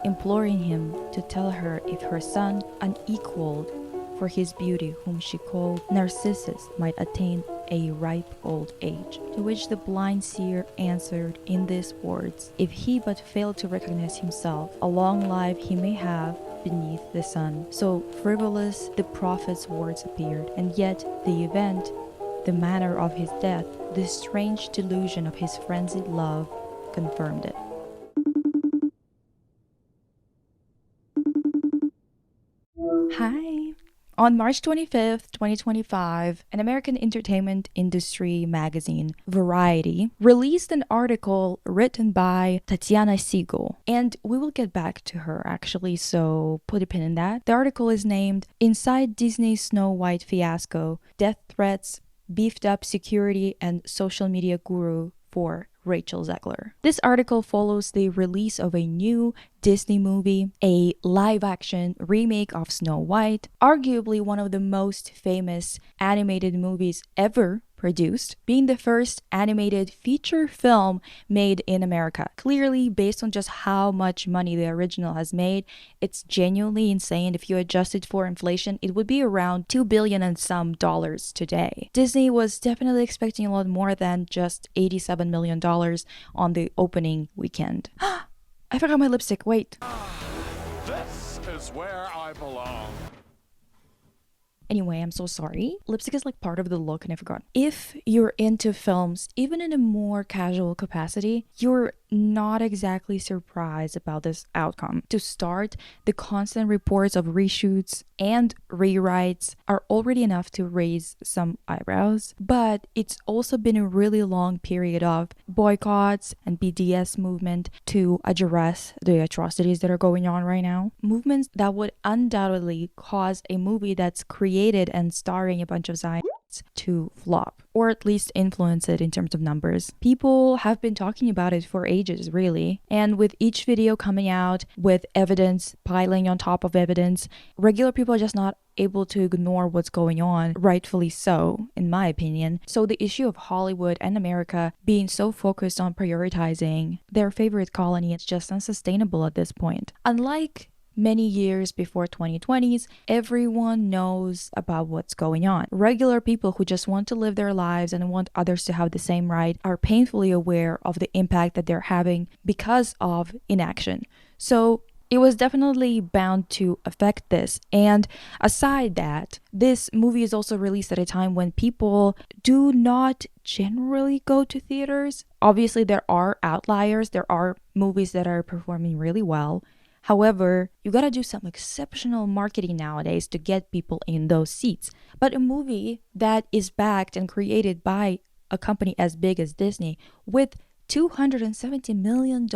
imploring him to tell her if her son, unequaled for his beauty, whom she called Narcissus, might attain a ripe old age. To which the blind seer answered in these words, if he but failed to recognize himself, a long life he may have beneath the sun. So frivolous the prophet's words appeared, and yet the event, the manner of his death, the strange delusion of his frenzied love confirmed it. Hi! On March 25th, 2025, an American entertainment industry magazine, Variety, released an article written by Tatiana Siegel. And we will get back to her actually, so put a pin in that. The article is named Inside Disney's Snow White Fiasco, Death Threats, Beefed Up Security, and Social Media Guru for Rachel Zegler. This article follows the release of a new Disney movie, a live-action remake of Snow White, arguably one of the most famous animated movies ever produced, being the first animated feature film made in America. Clearly, based on just how much money the original has made, it's genuinely insane. If you adjust it for inflation, it would be around $2 billion and some dollars today. Disney was definitely expecting a lot more than just $87 million on the opening weekend. I forgot my lipstick, wait. This is where I belong. Anyway, I'm so sorry. Lipstick is like part of the look and I forgot. If you're into films, even in a more casual capacity, you're not exactly surprised about this outcome. To start, the constant reports of reshoots and rewrites are already enough to raise some eyebrows, but it's also been a really long period of boycotts and BDS movement to address the atrocities that are going on right now. Movements that would undoubtedly cause a movie that's created and starring a bunch of Zionists to flop, or at least influence it in terms of numbers. People have been talking about it for ages, really, and with each video coming out with evidence piling on top of evidence, regular people are just not able to ignore what's going on, rightfully so, in my opinion. So the issue of Hollywood and America being so focused on prioritizing their favorite colony, it's just unsustainable at this point. Unlike many years before 2020s, everyone knows about what's going on. Regular people who just want to live their lives and want others to have the same right are painfully aware of the impact that they're having because of inaction. So it was definitely bound to affect this. And aside that, this movie is also released at a time when people do not generally go to theaters. Obviously, there are outliers. There are movies that are performing really well. However, you gotta do some exceptional marketing nowadays to get people in those seats. But a movie that is backed and created by a company as big as Disney with $270 million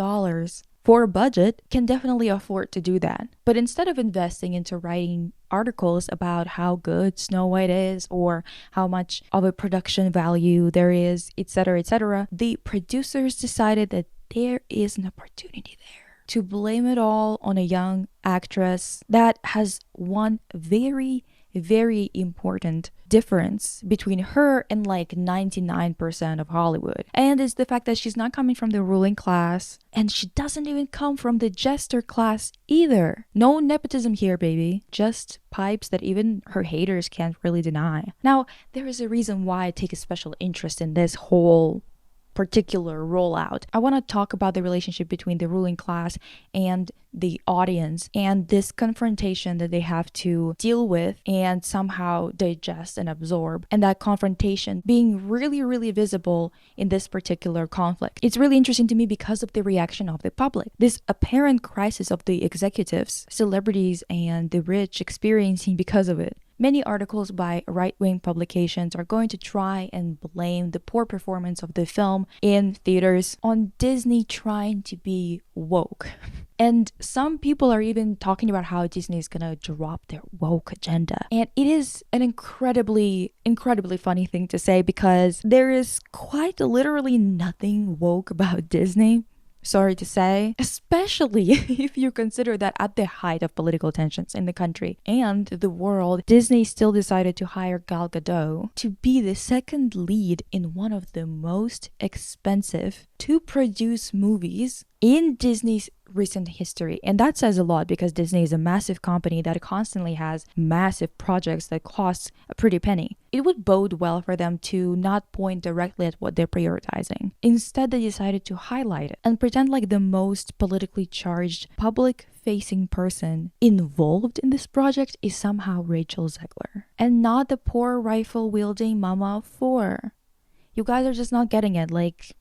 for a budget can definitely afford to do that. But instead of investing into writing articles about how good Snow White is or how much of a production value there is, etc., the producers decided that there is an opportunity there to blame it all on a young actress that has one very, very important difference between her and like 99% of Hollywood. And it's the fact that she's not coming from the ruling class, and she doesn't even come from the Jester class either. No nepotism here, baby. Just pipes that even her haters can't really deny. Now, there is a reason why I take a special interest in this whole particular rollout. I want to talk about the relationship between the ruling class and the audience and this confrontation that they have to deal with and somehow digest and absorb, and that confrontation being really, really visible in this particular conflict. It's really interesting to me because of the reaction of the public. This apparent crisis of the executives, celebrities, and the rich experiencing because of it. Many articles by right-wing publications are going to try and blame the poor performance of the film in theaters on Disney trying to be woke. And some people are even talking about how Disney is gonna drop their woke agenda. And it is an incredibly funny thing to say because there is quite literally nothing woke about Disney. sorry to say, especially if you consider that at the height of political tensions in the country and the world, Disney still decided to hire Gal Gadot to be the second lead in one of the most expensive to produce movies in Disney's recent history. And that says a lot because Disney is a massive company that constantly has massive projects that cost a pretty penny. It would bode well for them to not point directly at what they're prioritizing. Instead, they decided to highlight it and pretend like the most politically charged public-facing person involved in this project is somehow Rachel Zegler and not the poor rifle-wielding mama of four. You guys are just not getting it. Like,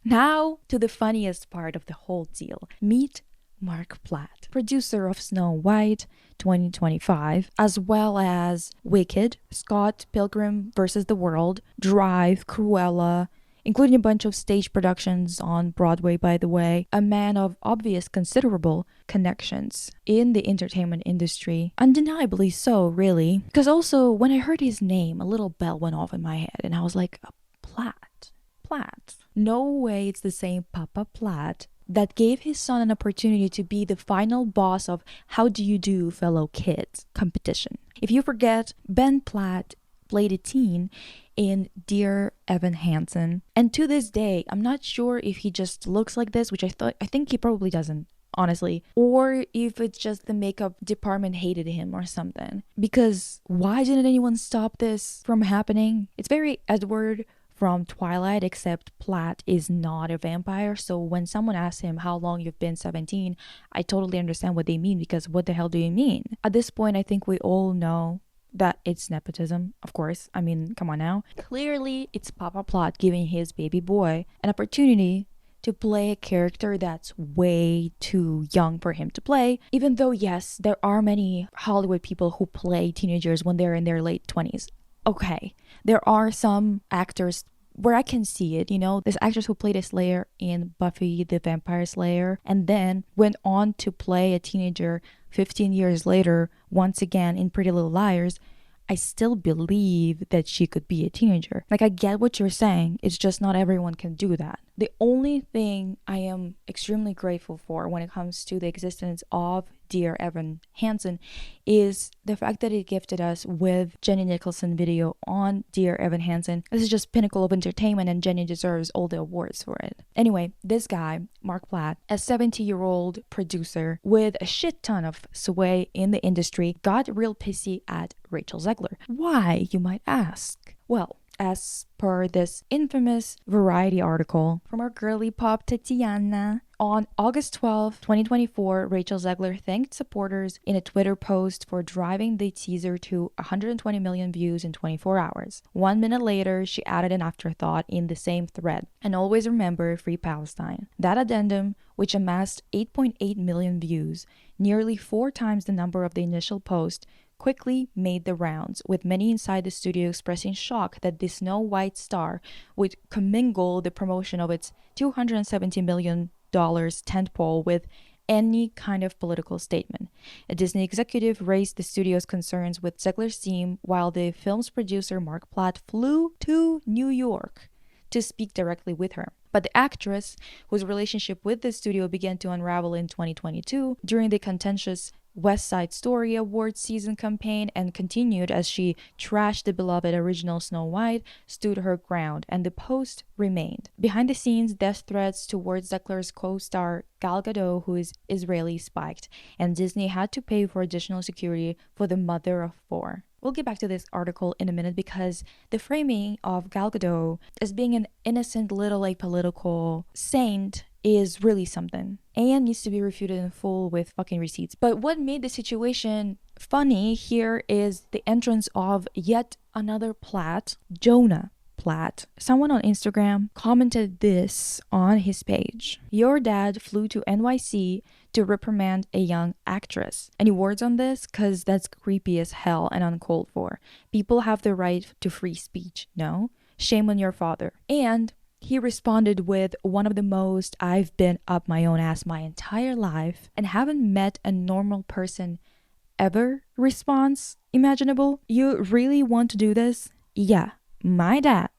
now to the funniest part of the whole deal. Meet Mark Platt, producer of Snow White 2025, as well as Wicked, Scott Pilgrim vs. the World, Drive, Cruella, including a bunch of stage productions on Broadway, by the way. A man of obvious considerable connections in the entertainment industry. Undeniably so, really. Because also, when I heard his name, a little bell went off in my head, and I was like, Platt. No way it's the same Papa Platt that gave his son an opportunity to be the final boss of How Do You Do, Fellow Kids competition. If you forget, Ben Platt played a teen in Dear Evan Hansen, and to this day, I'm not sure if he just looks like this, which I think he probably doesn't, honestly, or if it's just the makeup department hated him or something. Because why didn't anyone stop this from happening? It's very Edward from Twilight, except Platt is not a vampire. So when someone asks him how long you've been 17, I totally understand what they mean, because what the hell do you mean? At this point, I think we all know that it's nepotism, of course. I mean, come on now. Clearly, it's Papa Platt giving his baby boy an opportunity to play a character that's way too young for him to play, even though, yes, there are many Hollywood people who play teenagers when they're in their late 20s. Okay, there are some actors where I can see it, you know, this actress who played a Slayer in Buffy the Vampire Slayer and then went on to play a teenager 15 years later, once again in Pretty Little Liars. I still believe that she could be a teenager. Like, I get what you're saying, it's just not everyone can do that. The only thing I am extremely grateful for when it comes to the existence of Dear Evan Hansen is the fact that it gifted us with Jenny Nicholson video on Dear Evan Hansen. This is just pinnacle of entertainment, and Jenny deserves all the awards for it. Anyway, this guy, Mark Platt, a 70-year-old producer with a shit ton of sway in the industry, got real pissy at Rachel Zegler. Why, you might ask? Well, as per this infamous Variety article from our girly pop Tatiana, on August 12, 2024, Rachel Zegler thanked supporters in a Twitter post for driving the teaser to 120 million views in 24 hours. 1 minute later, she added an afterthought in the same thread: and always remember, Free Palestine. That addendum, which amassed 8.8 million views, nearly 4 times the number of the initial post, quickly made the rounds, with many inside the studio expressing shock that the Snow White star would commingle the promotion of its $270 million tentpole with any kind of political statement. A Disney executive raised the studio's concerns with Zegler's team, while the film's producer Mark Platt flew to New York to speak directly with her. But the actress, whose relationship with the studio began to unravel in 2022 during the contentious West Side Story Awards season campaign and continued as she trashed the beloved original Snow White, stood her ground, and the post remained. Behind the scenes, death threats towards Zegler's co-star Gal Gadot, who is Israeli, spiked, and Disney had to pay for additional security for the mother of 4. We'll get back to this article in a minute, because the framing of Gal Gadot as being an innocent little political saint is really something, and needs to be refuted in full with fucking receipts. But what made the situation funny here is the entrance of yet another Platt, Jonah Platt. Someone on Instagram commented this on his page: "Your dad flew to NYC to reprimand a young actress." Any words on this? Cause that's creepy as hell and uncalled for. People have the right to free speech, no? Shame on your father. And he responded with one of the most "I've been up my own ass my entire life and haven't met a normal person ever" response imaginable. You really want to do this? Yeah, my dad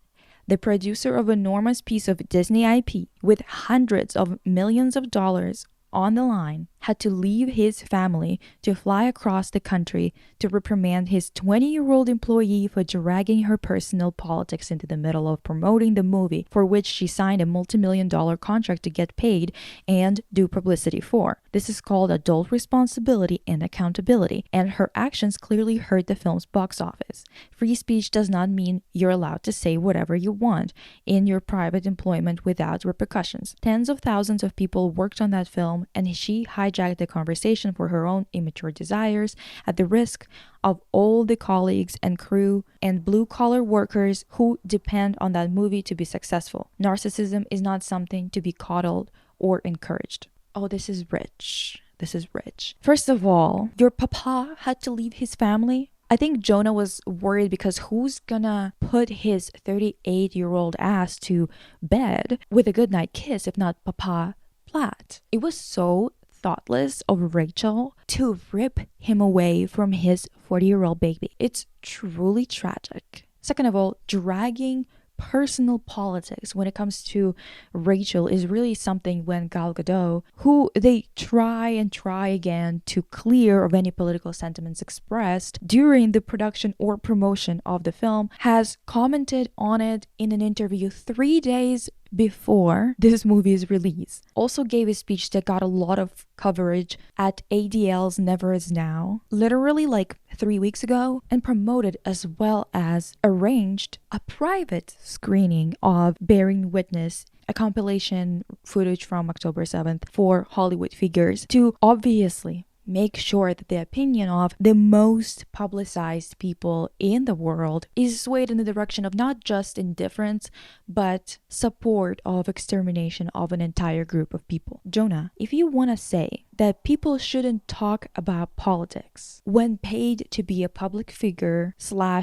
the producer of an enormous piece of Disney IP with hundreds of millions of dollars on the line, had to leave his family to fly across the country to reprimand his 20-year-old employee for dragging her personal politics into the middle of promoting the movie for which she signed a multi-million-dollar contract to get paid and do publicity for. This is called adult responsibility and accountability, and her actions clearly hurt the film's box office. Free speech does not mean you're allowed to say whatever you want in your private employment without repercussions. Tens of thousands of people worked on that film, and she hijacked the conversation for her own immature desires at the risk of all the colleagues and crew and blue-collar workers who depend on that movie to be successful. Narcissism is not something to be coddled or encouraged. Oh, this is rich. This is rich. First of all, your papa had to leave his family. I think Jonah was worried because who's gonna put his 38-year-old ass to bed with a goodnight kiss if not Papa Platt? It was so thoughtless of Rachel to rip him away from his 40-year-old baby. It's truly tragic. Second of all, dragging personal politics when it comes to Rachel is really something when Gal Gadot, who they try and try again to clear of any political sentiments expressed during the production or promotion of the film, has commented on it in an interview 3 days before this movie's release. Also gave a speech that got a lot of coverage at ADL's Never Is Now, literally like 3 weeks ago, and promoted as well as arranged a private screening of Bearing Witness, a compilation footage from October 7th for Hollywood figures, to obviously make sure that the opinion of the most publicized people in the world is swayed in the direction of not just indifference, but support of extermination of an entire group of people. Jonah, if you want to say that people shouldn't talk about politics when paid to be a public figure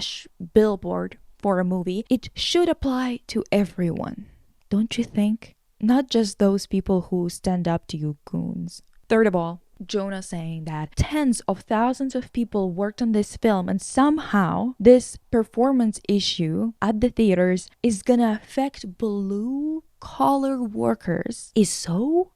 / billboard for a movie, it should apply to everyone, don't you think? Not just those people who stand up to you goons. Third of all, Jonah saying that tens of thousands of people worked on this film and somehow this performance issue at the theaters is gonna affect blue-collar workers is so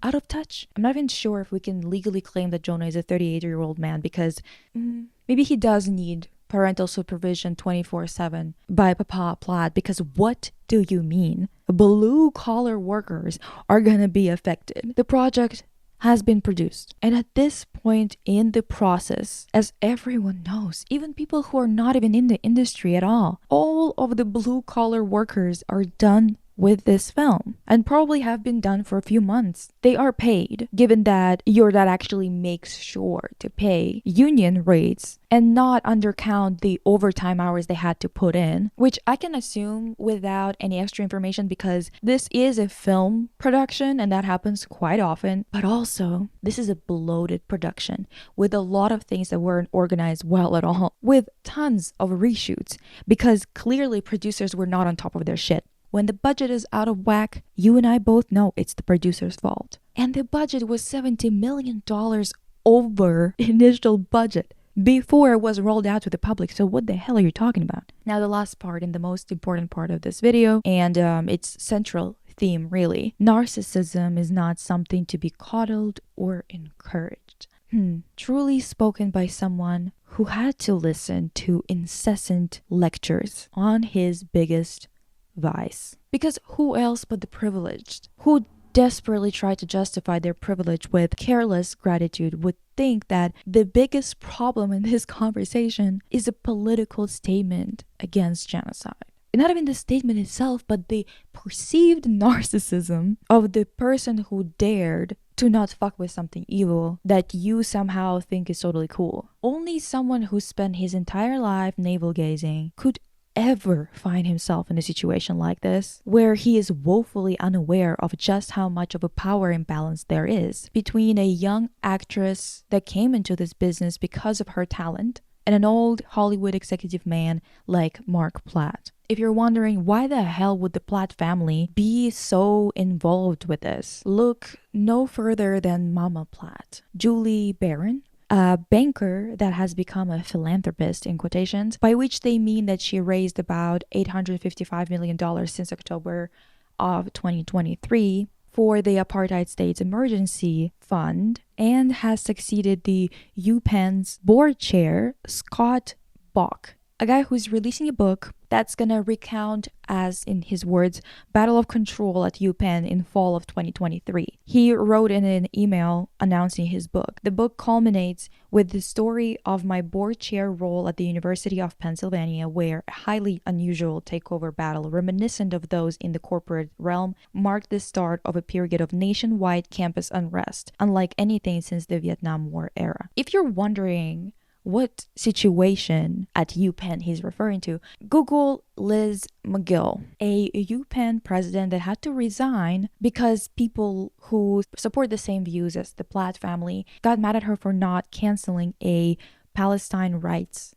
out of touch. I'm not even sure if we can legally claim that Jonah is a 38-year-old man because maybe he does need parental supervision 24/7 by Papa Platt, because what do you mean blue-collar workers are gonna be affected? The project has been produced, and at this point in the process, as everyone knows, even people who are not even in the industry at all of the blue-collar workers are done with this film and probably have been done for a few months. They are paid, given that your dad actually makes sure to pay union rates and not undercount the overtime hours they had to put in, which I can assume without any extra information because this is a film production and that happens quite often. But also, this is a bloated production with a lot of things that weren't organized well at all, with tons of reshoots because clearly producers were not on top of their shit. When the budget is out of whack, you and I both know it's the producer's fault. And the budget was $70 million over initial budget before it was rolled out to the public. So what the hell are you talking about? Now the last part and the most important part of this video, and its central theme really. Narcissism is not something to be coddled or encouraged. Truly spoken by someone who had to listen to incessant lectures on his biggest vice. Because who else but the privileged, who desperately try to justify their privilege with careless gratitude, would think that the biggest problem in this conversation is a political statement against genocide. Not even the statement itself, but the perceived narcissism of the person who dared to not fuck with something evil that you somehow think is totally cool. Only someone who spent his entire life navel-gazing could ever find himself in a situation like this, where he is woefully unaware of just how much of a power imbalance there is between a young actress that came into this business because of her talent and an old Hollywood executive man like Mark Platt. If you're wondering why the hell would the Platt family be so involved with this, look no further than Mama Platt, Julie Barron, a banker that has become a philanthropist in quotations, by which they mean that she raised about $855 million since October of 2023 for the Apartheid State's Emergency Fund, and has succeeded the UPenn's board chair, Scott Bok, a guy who's releasing a book that's gonna recount, as in his words, battle of control at UPenn in fall of 2023. He wrote in an email announcing his book. The book culminates with the story of my board chair role at the University of Pennsylvania, where a highly unusual takeover battle reminiscent of those in the corporate realm marked the start of a period of nationwide campus unrest, unlike anything since the Vietnam War era. If you're wondering what situation at UPenn he's referring to, Google Liz McGill, a UPenn president that had to resign because people who support the same views as the Platt family got mad at her for not canceling a Palestine rights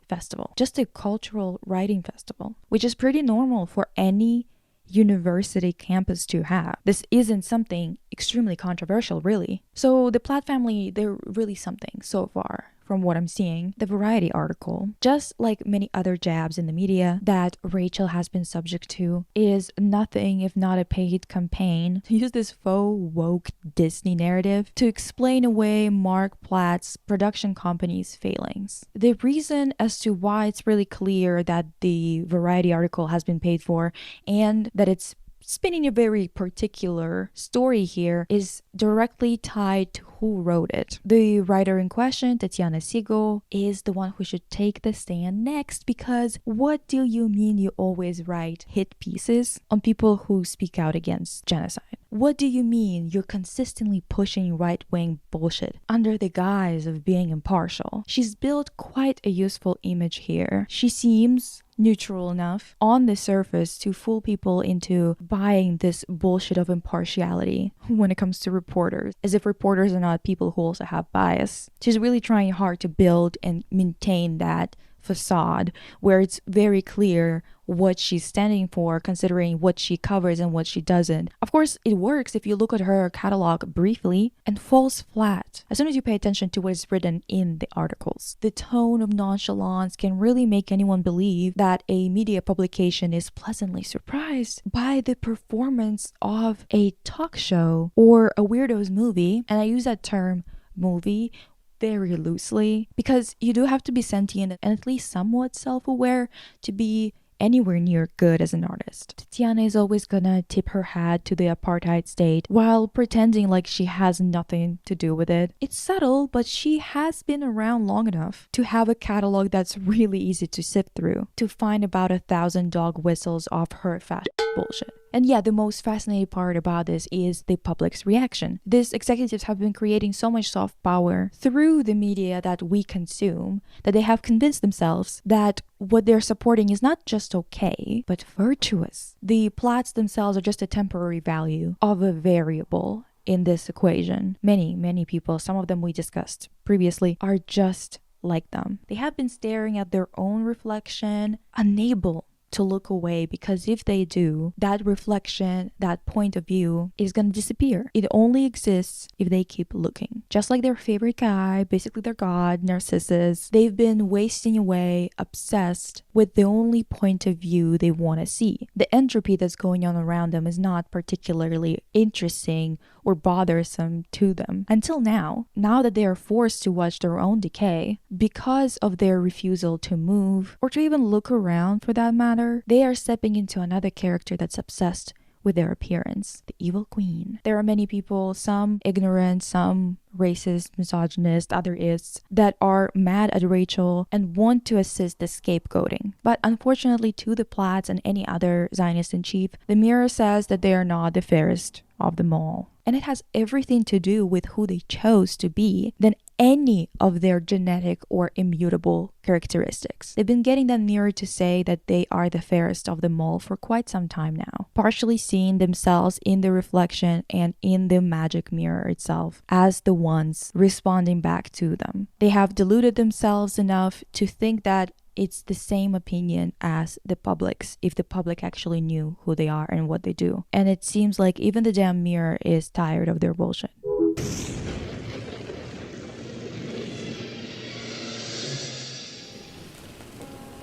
festival, just a cultural writing festival, which is pretty normal for any university campus to have. This isn't something extremely controversial, really. So the Platt family, they're really something so far. From what I'm seeing, the Variety article, just like many other jabs in the media that Rachel has been subject to, is nothing if not a paid campaign to use this faux woke Disney narrative to explain away Mark Platt's production company's failings. The reason as to why it's really clear that the Variety article has been paid for and that it's spinning a very particular story here is directly tied to who wrote it. The writer in question, Tatiana Siegel, is the one who should take the stand next, because what do you mean you always write hit pieces on people who speak out against genocide? What do you mean you're consistently pushing right-wing bullshit under the guise of being impartial? She's built quite a useful image here. She seems neutral enough on the surface to fool people into buying this bullshit of impartiality when it comes to reporters, as if reporters are not people who also have bias. She's really trying hard to build and maintain that facade where it's very clear what she's standing for, considering what she covers and what she doesn't. Of course, it works if you look at her catalog briefly and falls flat as soon as you pay attention to what is written in the articles. The tone of nonchalance can really make anyone believe that a media publication is pleasantly surprised by the performance of a talk show or a weirdo's movie, and I use that term movie very loosely because you do have to be sentient and at least somewhat self-aware to be anywhere near good as an artist. Tatiana is always gonna tip her hat to the apartheid state while pretending like she has nothing to do with it. It's subtle, but she has been around long enough to have a catalog that's really easy to sift through, to find about 1,000 dog whistles of her fashion bullshit. And yeah, the most fascinating part about this is the public's reaction. These executives have been creating so much soft power through the media that we consume that they have convinced themselves that what they're supporting is not just okay, but virtuous. The Platts themselves are just a temporary value of a variable in this equation. Many people, some of them we discussed previously, are just like them. They have been staring at their own reflection, unable to look away, because if they do, that reflection, that point of view is gonna disappear. It only exists if they keep looking. Just like their favorite guy, basically their god, Narcissus, they've been wasting away, obsessed with the only point of view they want to see. The entropy that's going on around them is not particularly interesting or bothersome to them. Until now that they are forced to watch their own decay because of their refusal to move or to even look around for that matter, they are stepping into another character that's obsessed with their appearance, the evil queen. There are many people, some ignorant, some racist, misogynist, otherists, that are mad at Rachel and want to assist the scapegoating. But unfortunately to the Platts and any other Zionist in chief, the Mirror says that they are not the fairest of them all. And it has everything to do with who they chose to be than any of their genetic or immutable characteristics. They've been getting that Mirror to say that they are the fairest of them all for quite some time now, partially seeing themselves in the reflection and in the magic mirror itself as the ones responding back to them. They have deluded themselves enough to think that it's the same opinion as the public's if the public actually knew who they are and what they do. And it seems like even the damn Mirror is tired of their bullshit.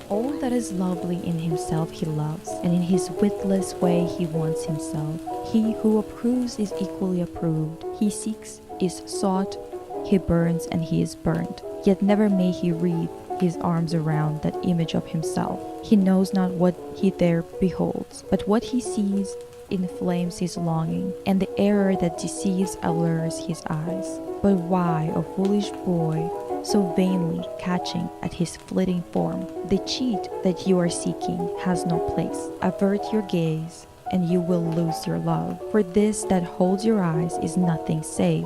All that is lovely in himself he loves, and in his witless way he wants himself. He who approves is equally approved. He seeks is sought. He burns and he is burned. Yet never may he wreathe his arms around that image of himself. He knows not what he there beholds, but what he sees inflames his longing, and the error that deceives allures his eyes. But why, O foolish boy, so vainly catching at his flitting form? The cheat that you are seeking has no place. Avert your gaze, and you will lose your love. For this that holds your eyes is nothing save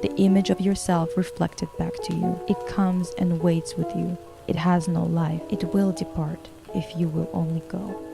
the image of yourself reflected back to you. It comes and waits with you. It has no life. It will depart if you will only go.